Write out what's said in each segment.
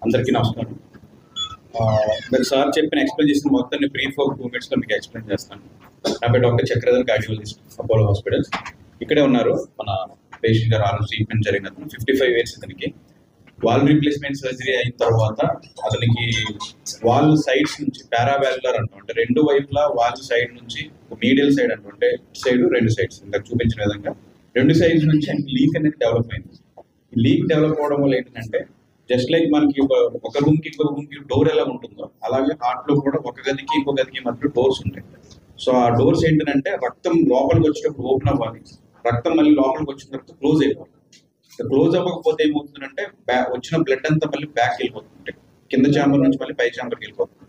అందరికీ నమస్కారం. మీరు సార్ చెప్పిన ఎక్స్ప్లెయిన్ చేసిన మొత్తాన్ని బ్రీఫ్ ఒక 2 minutes మీకు ఎక్స్ప్లెయిన్ చేస్తాను. నా పేరు doctor Chakradhar, cardiologist, Apollo hospitals. ఇక్కడే ఉన్నారు మన పేషెంట్ గారు. ఆల్రెడీ ట్రీట్మెంట్ జరిగిన అతను 55 years. అతనికి వాల్ రీప్లేస్మెంట్ సర్జరీ అయిన తర్వాత అతనికి వాల్ సైడ్స్ నుంచి పారావాల్యులర్ అంటాం, అంటే రెండు వైపులా వాల్ సైడ్ నుంచి మీడియల్ సైడ్ అంటే సైడ్ 2 sides ఇంకా చూపించిన విధంగా 2 sides నుంచి లీక్ అనేది డెవలప్ అయింది. లీక్ డెవలప్ అవడం వల్ల ఏంటంటే జస్ట్ లైక్ మనకి ఒక రూమ్ కి ఇంకొక రూమ్ కి డోర్ ఎలా ఉంటుందో అలాగే హార్ట్ లో కూడా ఒక గదికి ఇంకో గదికి మధ్య డోర్స్ ఉంటాయి. సో ఆ డోర్స్ ఏంటంటే రక్తం లోపలికి వచ్చేటప్పుడు ఓపెన్ అవ్వాలి, రక్తం మళ్ళీ లోపలికి వచ్చిన తర్వాత క్లోజ్ అయిపోవాలి. క్లోజ్ అవ్వకపోతే ఏమవుతుందంటే వచ్చిన బ్లడ్ అంతా మళ్ళీ బ్యాక్ వెళ్ళిపోతుంది, కింద ఛాంబర్ నుంచి మళ్ళీ పై ఛాంబర్కి వెళ్ళిపోతుంది.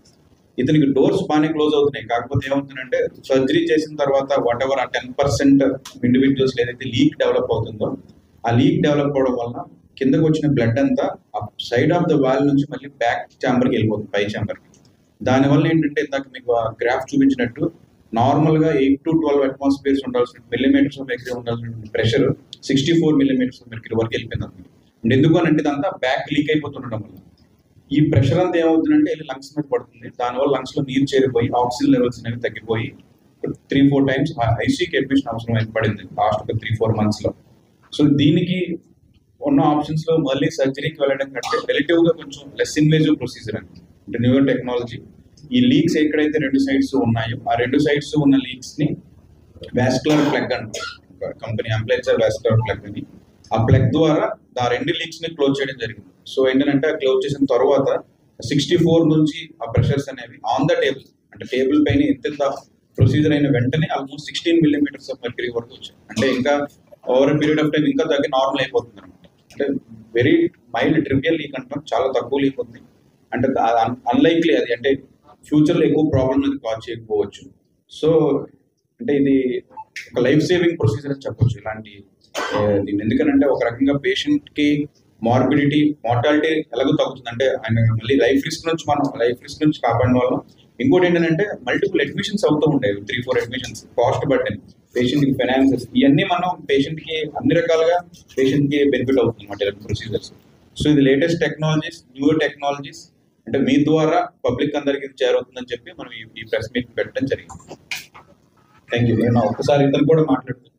ఇతనికి డోర్స్ బాగానే క్లోజ్ అవుతున్నాయి, కాకపోతే ఏమవుతుందంటే సర్జరీ చేసిన తర్వాత వాట్ ఎవర్ ఆ 10% ఇండివిజువల్స్ ఏదైతే లీక్ డెవలప్ అవుతుందో ఆ లీక్ డెవలప్ అవడం వల్ల కిందకు వచ్చిన బ్లడ్ అంతా సైడ్ ఆఫ్ ద వాల్ నుంచి మళ్ళీ బ్యాక్ ఛాంబర్కి వెళ్ళిపోతుంది, పై ఛాంబర్కి. దానివల్ల ఏంటంటే ఇందాక మీకు ఆ గ్రాఫ్ చూపించినట్టు నార్మల్గా 8 to 12 atmospheres ఉండాల్సిన మిల్లీమీటర్స్ ఆఫ్ మెర్క్యూరీ ఉండాల్సిన ప్రెషర్ 64 millimeters ఆఫ్ మెర్క్యూరీ వరకు వెళ్ళిపోయింది అన్నమాట. ఎందుకు అని అంటే ఇదంతా బ్యాక్ లీక్ అయిపోతుండడం వల్ల ఈ ప్రెషర్ అంతా ఏమవుతుందంటే వెళ్ళి లంగ్స్ మీద పడుతుంది. దానివల్ల లంగ్స్ లో నీరు చేరిపోయి ఆక్సిజన్ లెవెల్స్ అనేవి తగ్గిపోయి 3-4 times ఐసీయూకి అడ్మిషన్ అవసరం పడింది లాస్ట్ ఒక 3-4 months లో. సో దీనికి ఉన్న ఆప్షన్స్ లో మళ్ళీ సర్జరీకి వెళ్ళడం కంటే రిలేటివ్ గా కొంచెం లెస్ ఇన్వేజివ్ ప్రొసీజర్ అంటే న్యూ టెక్నాలజీ. ఈ లీక్స్ ఎక్కడైతే 2 sides ఉన్నాయో ఆ 2 sides ఉన్న లీక్స్ ని వాస్కులర్ ప్లగ్ అంటారు, కంపెనీ అంప్లైచర్ వాస్కులర్ ప్లగ్ అని. ఆ ప్లగ్ ద్వారా ఆ 2 లీక్స్ ని క్లోజ్ చేయడం జరిగింది. సో ఏంటంటే క్లోజ్ చేసిన తర్వాత 64 నుంచి ఆ ప్రెషర్స్ అనేవి ఆన్ ద టేబుల్, అంటే టేబుల్ పైన ఎంత ప్రొసీజర్ అయిన వెంటనే ఆల్మోస్ట్ 16 millimeters ఆఫ్ మెర్క్యూరీ వరకు వచ్చాయి. అంటే ఇంకా ఓవర్ పీరియడ్ ఆఫ్ టైం ఇంకా తగ్గి నార్మల్ అయిపోతుంది అనమాట. అంటే వెరీ మైల్డ్ ట్రివియల్ లీక్ అంటాం, చాలా తక్కువ లీక్ ఉంది. అంటే అన్లైక్లీ అది, అంటే ఫ్యూచర్లో ఎక్కువ ప్రాబ్లమ్ అనేది కాజ్ చేయకపోవచ్చు. సో అంటే ఇది ఒక లైఫ్ సేవింగ్ ప్రొసీజర్ అని చెప్పొచ్చు ఇలాంటి దీన్ని. ఎందుకంటే ఒక రకంగా పేషెంట్కి మార్బిడిటీ మార్టాలిటీ ఎలాగో తగ్గుతుంది, అంటే ఆయన మళ్ళీ లైఫ్ రిస్క్ నుంచి కాపాడిన వల్ల. ఇంకోటి ఏంటంటే మల్టిపుల్ అడ్మిషన్స్ అవుతూ ఉంటాయి, 3-4 admissions, కాస్ట్ బర్డెన్, పేషెంట్కి ఫైనాన్సెస్, ఇవన్నీ మనం పేషెంట్కి అన్ని రకాలుగా పేషెంట్కి బెనిఫిట్ అవుతుంది అన్నమాట ఇలాంటి ప్రొసీజర్స్. సో ఇది లేటెస్ట్ టెక్నాలజీస్, న్యూ టెక్నాలజీస్, అంటే మీ ద్వారా పబ్లిక్ అందరికి చేరవుతుందని చెప్పి మనం ఈ ప్రెస్ మీట్ పెట్టడం జరిగింది. Thank you. నేను ఒక్కసారి ఇతను కూడా మాట్లాడుతున్నాను.